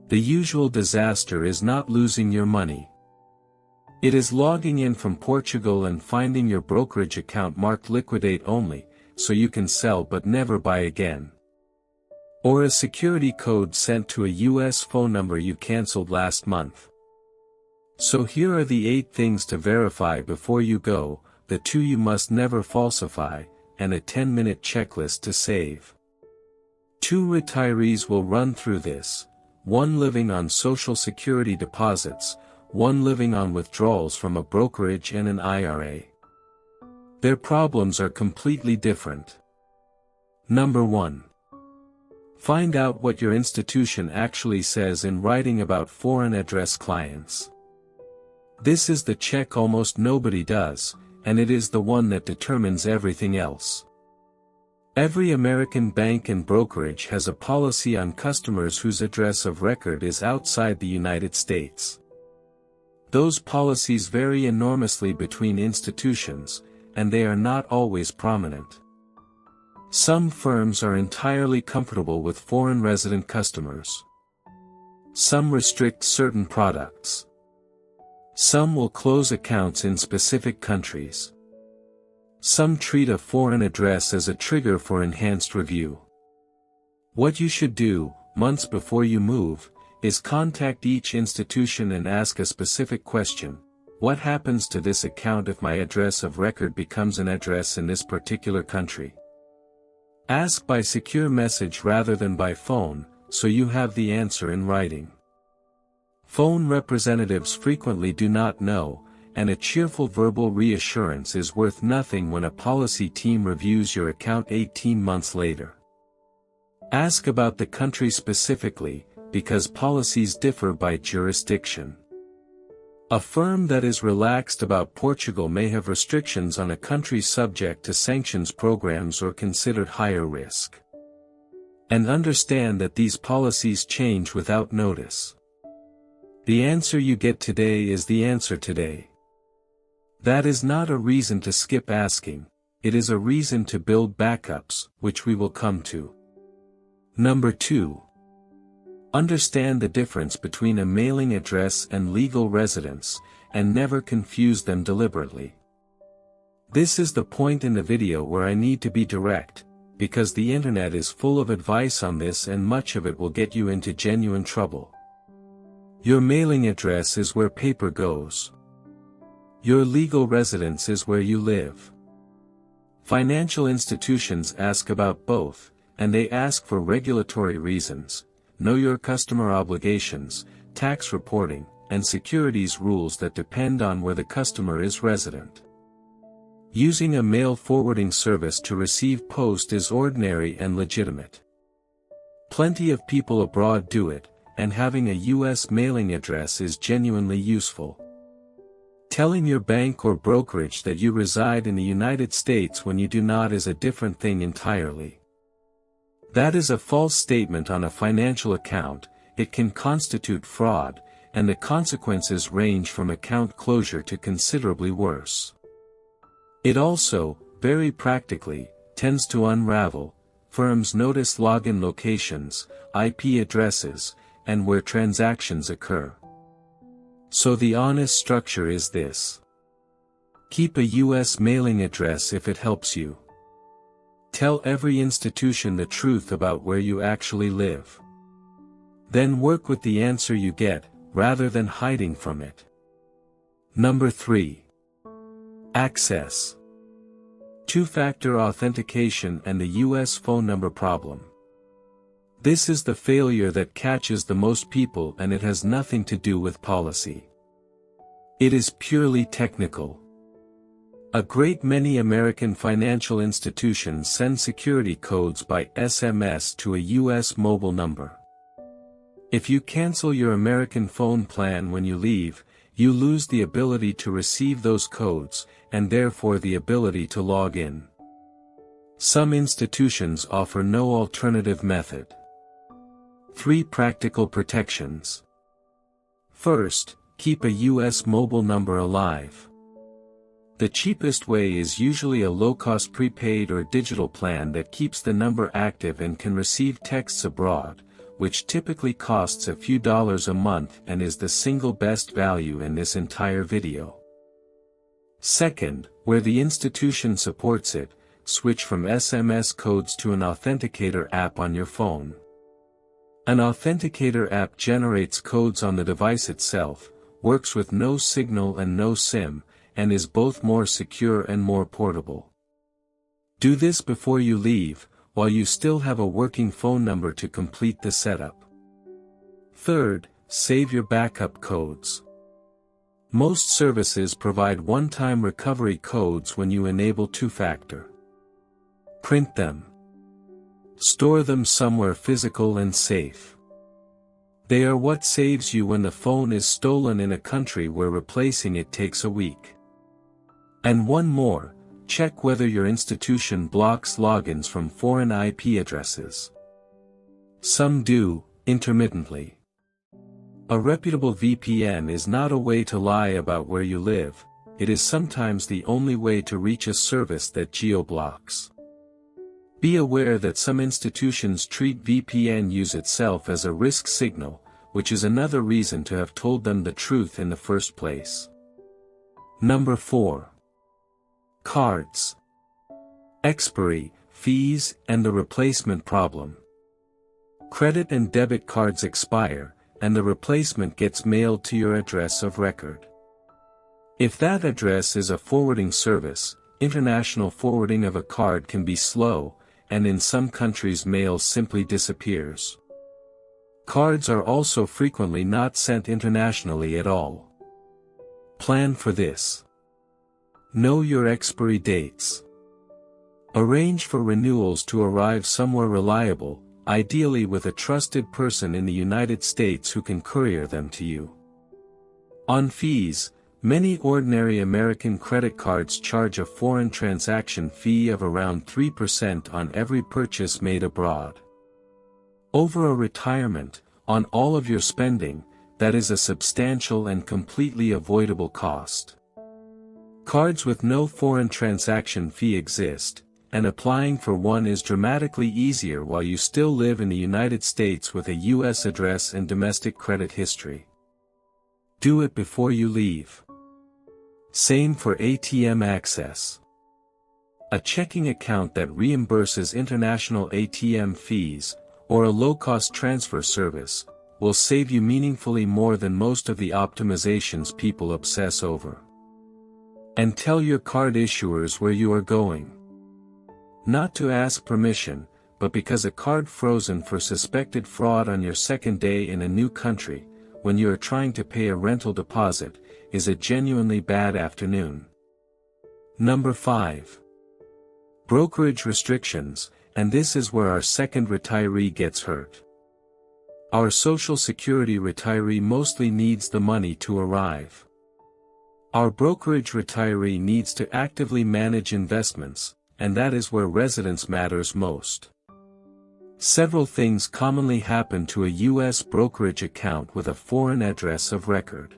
The usual disaster is not losing your money. It is logging in from Portugal and finding your brokerage account marked liquidate only, so you can sell but never buy again. Or a security code sent to a US phone number you canceled last month. So here are the 8 things to verify before you go, the 2 you must never falsify, and a 10-minute checklist to save. 2 retirees will run through this, 1 living on Social Security deposits, 1 living on withdrawals from a brokerage and an IRA. Their problems are completely different. Number 1. Find out what your institution actually says in writing about foreign address clients. This is the check almost nobody does, and it is the one that determines everything else. Every American bank and brokerage has a policy on customers whose address of record is outside the United States. Those policies vary enormously between institutions, and they are not always prominent. Some firms are entirely comfortable with foreign resident customers. Some restrict certain products. Some will close accounts in specific countries. Some treat a foreign address as a trigger for enhanced review. What you should do, months before you move, is contact each institution and ask a specific question. What happens to this account if my address of record becomes an address in this particular country? Ask by secure message rather than by phone, so you have the answer in writing. Phone representatives frequently do not know, and a cheerful verbal reassurance is worth nothing when a policy team reviews your account 18 months later. Ask about the country specifically, because policies differ by jurisdiction. A firm that is relaxed about Portugal may have restrictions on a country subject to sanctions programs or considered higher risk. And understand that these policies change without notice. The answer you get today is the answer today. That is not a reason to skip asking, it is a reason to build backups, which we will come to. Number 2. Understand the difference between a mailing address and legal residence, and never confuse them deliberately. This is the point in the video where I need to be direct, because the internet is full of advice on this and much of it will get you into genuine trouble. Your mailing address is where paper goes. Your legal residence is where you live. Financial institutions ask about both, and they ask for regulatory reasons. Know your customer obligations, tax reporting, and securities rules that depend on where the customer is resident. Using a mail forwarding service to receive post is ordinary and legitimate. Plenty of people abroad do it, and having a U.S. mailing address is genuinely useful. Telling your bank or brokerage that you reside in the United States when you do not is a different thing entirely. That is a false statement on a financial account, it can constitute fraud, and the consequences range from account closure to considerably worse. It also, very practically, tends to unravel. Firms notice login locations, IP addresses, and where transactions occur. So the honest structure is this. Keep a U.S. mailing address if it helps you. Tell every institution the truth about where you actually live. Then work with the answer you get, rather than hiding from it. Number 3. Access. Two-factor authentication and the U.S. phone number problem. This is the failure that catches the most people, and it has nothing to do with policy. It is purely technical. A great many American financial institutions send security codes by SMS to a U.S. mobile number. If you cancel your American phone plan when you leave, you lose the ability to receive those codes, and therefore the ability to log in. Some institutions offer no alternative method. 3 practical protections. First, keep a U.S. mobile number alive. The cheapest way is usually a low-cost prepaid or digital plan that keeps the number active and can receive texts abroad, which typically costs a few dollars a month and is the single best value in this entire video. Second, where the institution supports it, switch from SMS codes to an authenticator app on your phone. An authenticator app generates codes on the device itself, works with no signal and no SIM, and is both more secure and more portable. Do this before you leave, while you still have a working phone number to complete the setup. Third, save your backup codes. Most services provide one-time recovery codes when you enable two-factor. Print them. Store them somewhere physical and safe. They are what saves you when the phone is stolen in a country where replacing it takes a week. And one more, check whether your institution blocks logins from foreign IP addresses. Some do, intermittently. A reputable VPN is not a way to lie about where you live, it is sometimes the only way to reach a service that geo-blocks. Be aware that some institutions treat VPN use itself as a risk signal, which is another reason to have told them the truth in the first place. Number 4. Cards. Expiry, fees, and the replacement problem. Credit and debit cards expire, and the replacement gets mailed to your address of record. If that address is a forwarding service, international forwarding of a card can be slow, and in some countries mail simply disappears. Cards are also frequently not sent internationally at all. Plan for this. Know your expiry dates. Arrange for renewals to arrive somewhere reliable, ideally with a trusted person in the United States who can courier them to you. On fees, many ordinary American credit cards charge a foreign transaction fee of around 3% on every purchase made abroad. Over a retirement, on all of your spending, that is a substantial and completely avoidable cost. Cards with no foreign transaction fee exist, and applying for one is dramatically easier while you still live in the United States with a U.S. address and domestic credit history. Do it before you leave. Same for ATM access. A checking account that reimburses international ATM fees, or a low-cost transfer service, will save you meaningfully more than most of the optimizations people obsess over. And tell your card issuers where you are going. Not to ask permission, but because a card frozen for suspected fraud on your second day in a new country, when you are trying to pay a rental deposit, is a genuinely bad afternoon. Number 5. Brokerage restrictions, and this is where our second retiree gets hurt. Our Social Security retiree mostly needs the money to arrive. Our brokerage retiree needs to actively manage investments, and that is where residence matters most. Several things commonly happen to a U.S. brokerage account with a foreign address of record.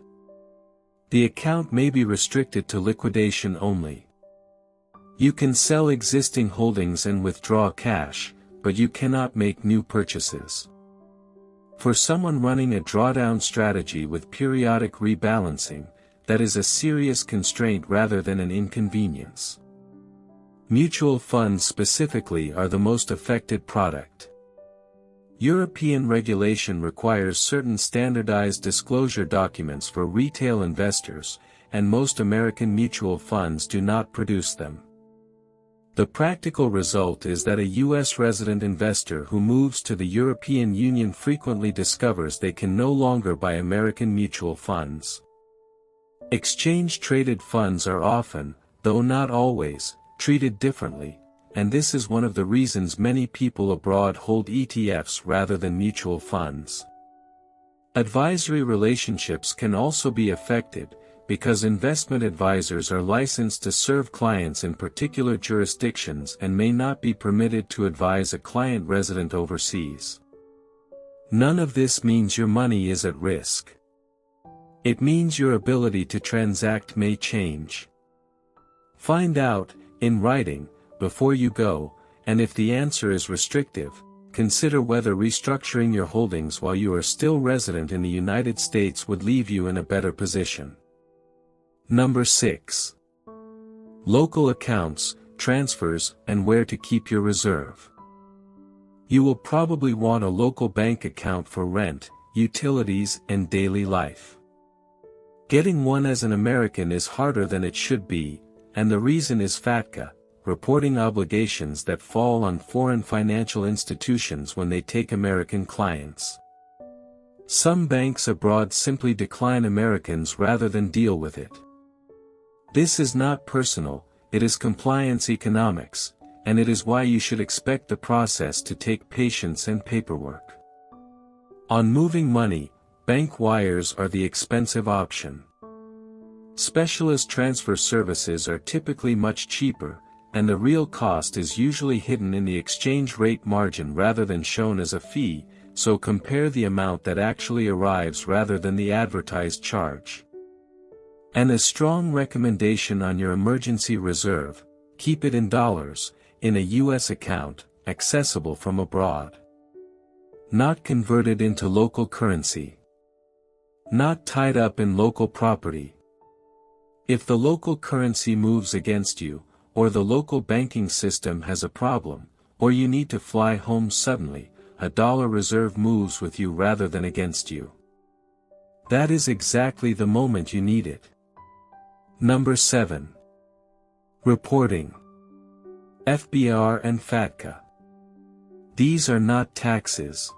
The account may be restricted to liquidation only. You can sell existing holdings and withdraw cash, but you cannot make new purchases. For someone running a drawdown strategy with periodic rebalancing, that is a serious constraint rather than an inconvenience. Mutual funds specifically are the most affected product. European regulation requires certain standardized disclosure documents for retail investors, and most American mutual funds do not produce them. The practical result is that a U.S. resident investor who moves to the European Union frequently discovers they can no longer buy American mutual funds. Exchange-traded funds are often, though not always, treated differently, and this is one of the reasons many people abroad hold ETFs rather than mutual funds. Advisory relationships can also be affected, because investment advisors are licensed to serve clients in particular jurisdictions and may not be permitted to advise a client resident overseas. None of this means your money is at risk. It means your ability to transact may change. Find out, in writing, before you go, and if the answer is restrictive, consider whether restructuring your holdings while you are still resident in the United States would leave you in a better position. Number 6. Local accounts, transfers, and where to keep your reserve. You will probably want a local bank account for rent, utilities, and daily life. Getting one as an American is harder than it should be, and the reason is FATCA, reporting obligations that fall on foreign financial institutions when they take American clients. Some banks abroad simply decline Americans rather than deal with it. This is not personal, it is compliance economics, and it is why you should expect the process to take patience and paperwork. On moving money, bank wires are the expensive option. Specialist transfer services are typically much cheaper, and the real cost is usually hidden in the exchange rate margin rather than shown as a fee, so compare the amount that actually arrives rather than the advertised charge. And a strong recommendation on your emergency reserve: keep it in dollars, in a U.S. account, accessible from abroad. Not converted into local currency. Not tied up in local property. If the local currency moves against you, or the local banking system has a problem, or you need to fly home suddenly, a dollar reserve moves with you rather than against you. That is exactly the moment you need it. Number 7. Reporting. FBAR and FATCA. These are not taxes.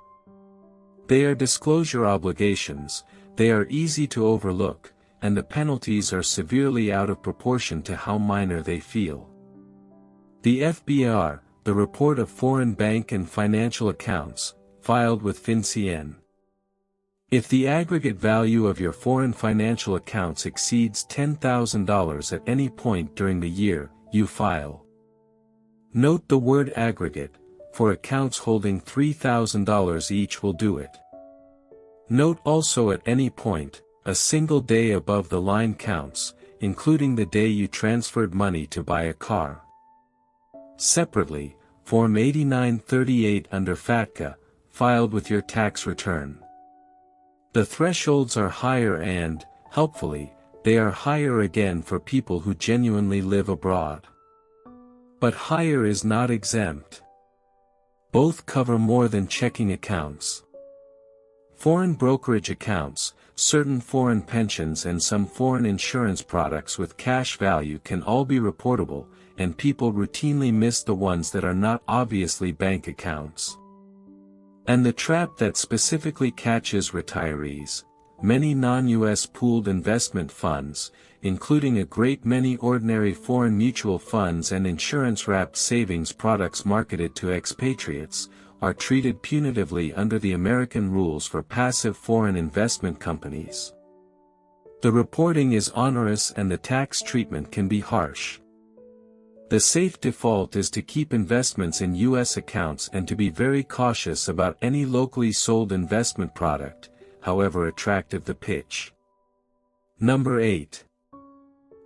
They are disclosure obligations, they are easy to overlook, and the penalties are severely out of proportion to how minor they feel. The FBAR, the Report of Foreign Bank and Financial Accounts, filed with FinCEN. If the aggregate value of your foreign financial accounts exceeds $10,000 at any point during the year, you file. Note the word aggregate, for accounts holding $3,000 each will do it. Note also at any point, a single day above the line counts, including the day you transferred money to buy a car. Separately, Form 8938 under FATCA, filed with your tax return. The thresholds are higher and, helpfully, they are higher again for people who genuinely live abroad. But higher is not exempt. Both cover more than checking accounts. Foreign brokerage accounts, certain foreign pensions and some foreign insurance products with cash value can all be reportable, and people routinely miss the ones that are not obviously bank accounts. And the trap that specifically catches retirees, many non-US pooled investment funds, including a great many ordinary foreign mutual funds and insurance-wrapped savings products marketed to expatriates, are treated punitively under the American rules for passive foreign investment companies. The reporting is onerous and the tax treatment can be harsh. The safe default is to keep investments in U.S. accounts and to be very cautious about any locally sold investment product, however attractive the pitch. Number 8.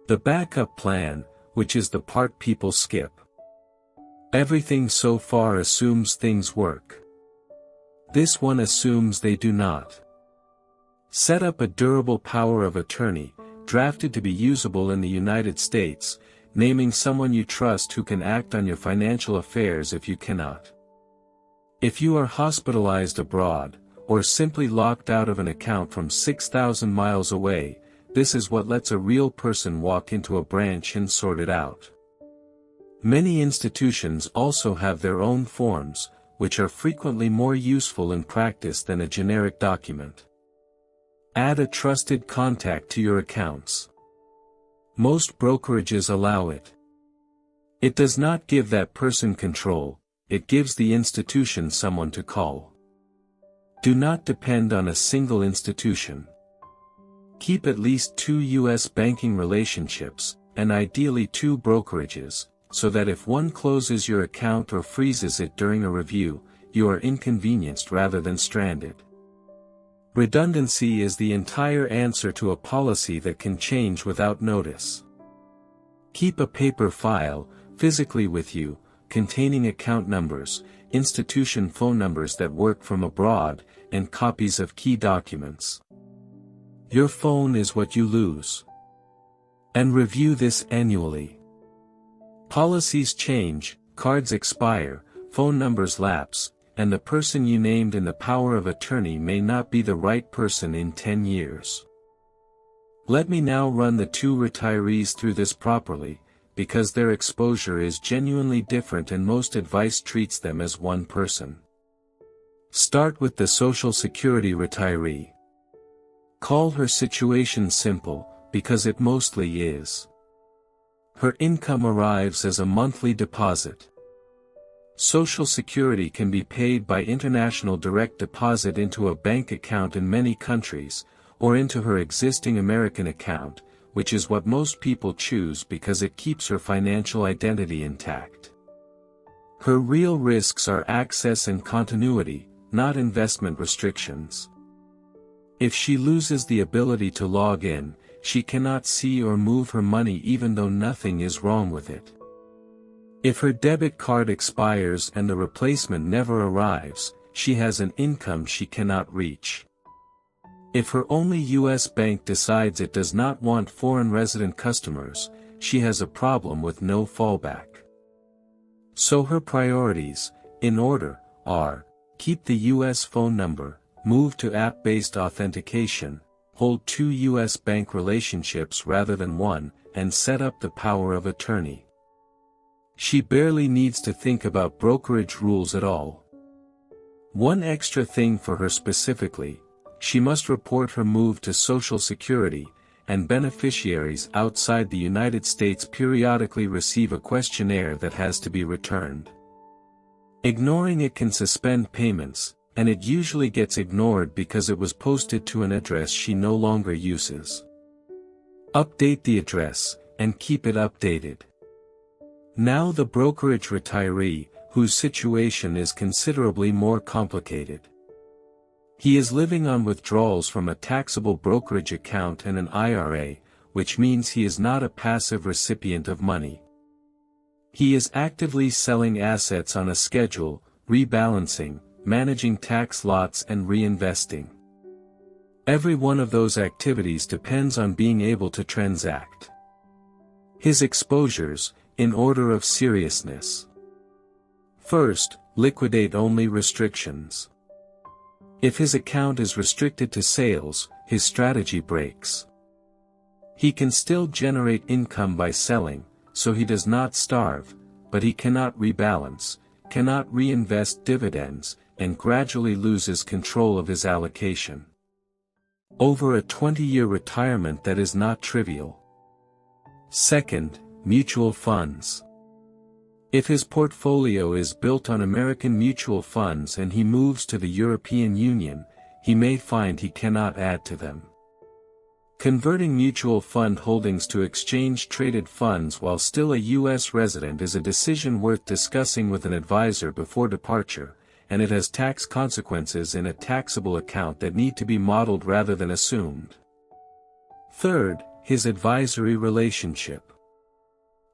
The backup plan, which is the part people skip. Everything so far assumes things work. This one assumes they do not. Set up a durable power of attorney, drafted to be usable in the United States, naming someone you trust who can act on your financial affairs if you cannot. If you are hospitalized abroad, or simply locked out of an account from 6,000 miles away, this is what lets a real person walk into a branch and sort it out. Many institutions also have their own forms, which are frequently more useful in practice than a generic document. Add a trusted contact to your accounts. Most brokerages allow it. It does not give that person control, it gives the institution someone to call. Do not depend on a single institution. Keep at least 2 U.S. banking relationships, and ideally 2 brokerages, so that if one closes your account or freezes it during a review, you are inconvenienced rather than stranded. Redundancy is the entire answer to a policy that can change without notice. Keep a paper file, physically with you, containing account numbers, institution phone numbers that work from abroad, and copies of key documents. Your phone is what you lose. And review this annually. Policies change, cards expire, phone numbers lapse, and the person you named in the power of attorney may not be the right person in 10 years. Let me now run the two retirees through this properly, because their exposure is genuinely different and most advice treats them as one person. Start with the Social Security retiree. Call her situation simple, because it mostly is. Her income arrives as a monthly deposit. Social Security can be paid by international direct deposit into a bank account in many countries, or into her existing American account, which is what most people choose because it keeps her financial identity intact. Her real risks are access and continuity, not investment restrictions. If she loses the ability to log in, she cannot see or move her money even though nothing is wrong with it. If her debit card expires and the replacement never arrives, she has an income she cannot reach. If her only U.S. bank decides it does not want foreign resident customers, she has a problem with no fallback. So her priorities, in order, are: keep the U.S. phone number, move to app-based authentication, hold 2 U.S. bank relationships rather than one, and set up the power of attorney. She barely needs to think about brokerage rules at all. One extra thing for her specifically: she must report her move to Social Security, and beneficiaries outside the United States periodically receive a questionnaire that has to be returned. Ignoring it can suspend payments, and it usually gets ignored because it was posted to an address she no longer uses. Update the address, and keep it updated. Now the brokerage retiree, whose situation is considerably more complicated. He is living on withdrawals from a taxable brokerage account and an IRA, which means he is not a passive recipient of money. He is actively selling assets on a schedule, rebalancing, managing tax lots and reinvesting. Every one of those activities depends on being able to transact. His exposures, in order of seriousness. First, liquidate-only restrictions. If his account is restricted to sales, his strategy breaks. He can still generate income by selling, so he does not starve, but he cannot rebalance, cannot reinvest dividends, and gradually loses control of his allocation. Over a 20-year retirement that is not trivial. Second, mutual funds. If his portfolio is built on American mutual funds and he moves to the European Union, he may find he cannot add to them. Converting mutual fund holdings to exchange-traded funds while still a U.S. resident is a decision worth discussing with an advisor before departure, and it has tax consequences in a taxable account that need to be modeled rather than assumed. Third, his advisory relationship.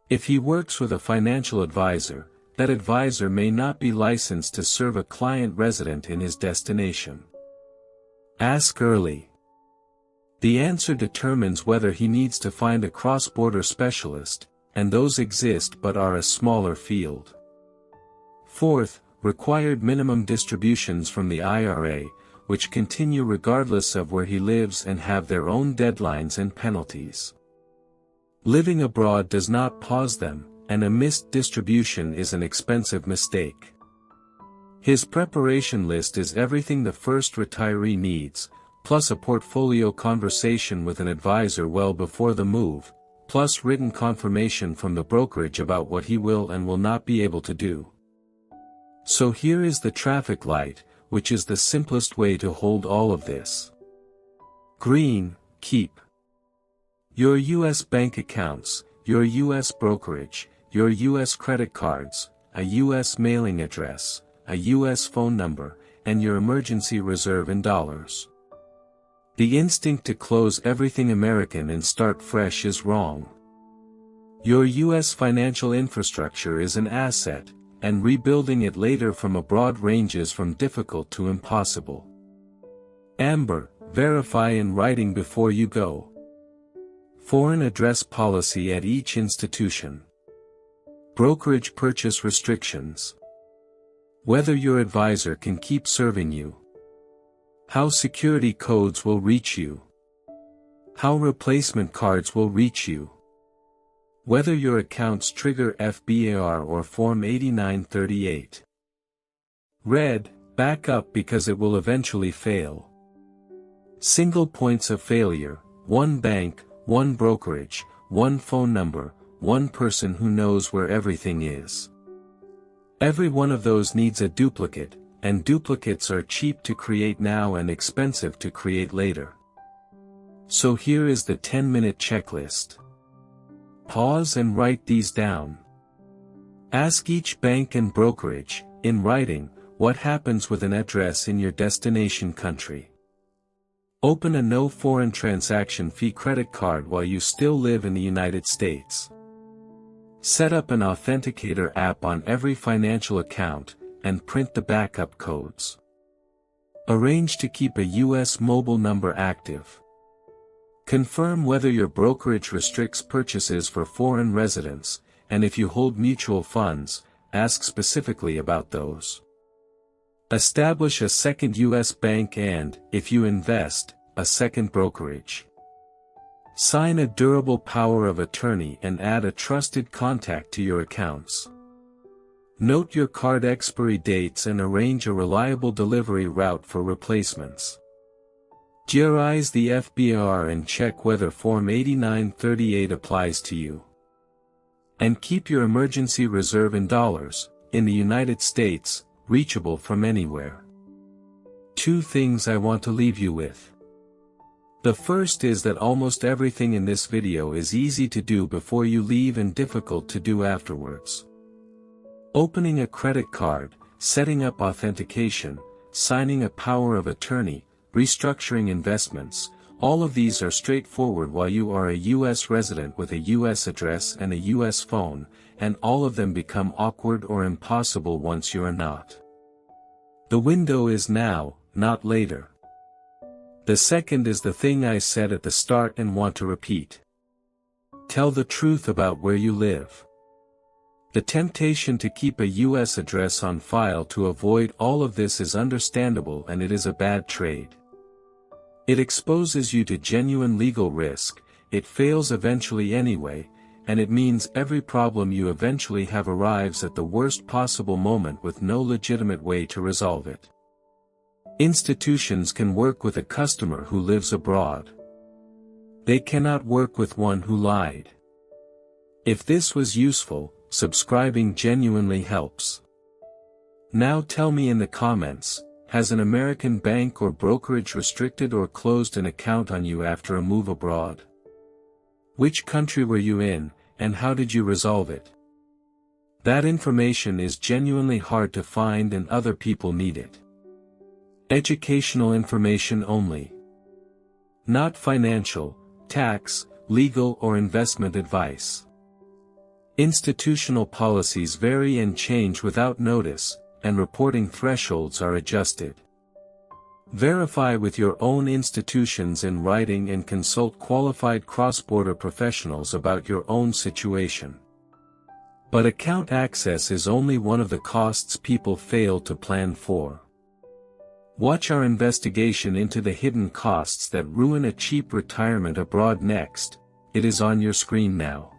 If he works with a financial advisor, that advisor may not be licensed to serve a client resident in his destination. Ask early. The answer determines whether he needs to find a cross-border specialist, and those exist but are a smaller field. Fourth, required minimum distributions from the IRA, which continue regardless of where he lives and have their own deadlines and penalties. Living abroad does not pause them, and a missed distribution is an expensive mistake. His preparation list is everything the first retiree needs, plus a portfolio conversation with an advisor well before the move, plus written confirmation from the brokerage about what he will and will not be able to do. So here is the traffic light, which is the simplest way to hold all of this. Green, keep. Your U.S. bank accounts, your U.S. brokerage, your U.S. credit cards, a U.S. mailing address, a U.S. phone number, and your emergency reserve in dollars. The instinct to close everything American and start fresh is wrong. Your U.S. financial infrastructure is an asset, and rebuilding it later from abroad ranges from difficult to impossible. Amber, verify in writing before you go. Foreign address policy at each institution. Brokerage purchase restrictions. Whether your advisor can keep serving you. How security codes will reach you. How replacement cards will reach you. Whether your accounts trigger FBAR or Form 8938. Red, back up because it will eventually fail. Single points of failure, one bank, one brokerage, one phone number, one person who knows where everything is. Every one of those needs a duplicate, and duplicates are cheap to create now and expensive to create later. So here is the 10-minute checklist. Pause and write these down. Ask each bank and brokerage, in writing, what happens with an address in your destination country. Open a no foreign transaction fee credit card while you still live in the United States. Set up an authenticator app on every financial account, and print the backup codes. Arrange to keep a U.S. mobile number active. Confirm whether your brokerage restricts purchases for foreign residents, and if you hold mutual funds, ask specifically about those. Establish a second U.S. bank and, if you invest, a second brokerage. Sign a durable power of attorney and add a trusted contact to your accounts. Note your card expiry dates and arrange a reliable delivery route for replacements. GRIze the FBAR and check whether Form 8938 applies to you. And keep your emergency reserve in dollars, in the United States, reachable from anywhere. 2 things I want to leave you with. The first is that almost everything in this video is easy to do before you leave and difficult to do afterwards. Opening a credit card, setting up authentication, signing a power of attorney, restructuring investments, all of these are straightforward while you are a U.S. resident with a U.S. address and a U.S. phone, and all of them become awkward or impossible once you are not. The window is now, not later. The second is the thing I said at the start and want to repeat. Tell the truth about where you live. The temptation to keep a U.S. address on file to avoid all of this is understandable, and it is a bad trade. It exposes you to genuine legal risk, it fails eventually anyway, and it means every problem you eventually have arrives at the worst possible moment with no legitimate way to resolve it. Institutions can work with a customer who lives abroad. They cannot work with one who lied. If this was useful, subscribing genuinely helps. Now tell me in the comments, has an American bank or brokerage restricted or closed an account on you after a move abroad? Which country were you in, and how did you resolve it? That information is genuinely hard to find and other people need it. Educational information only. Not financial, tax, legal or investment advice. Institutional policies vary and change without notice, and reporting thresholds are adjusted. Verify with your own institutions in writing and consult qualified cross-border professionals about your own situation. But account access is only one of the costs people fail to plan for. Watch our investigation into the hidden costs that ruin a cheap retirement abroad next. It is on your screen now.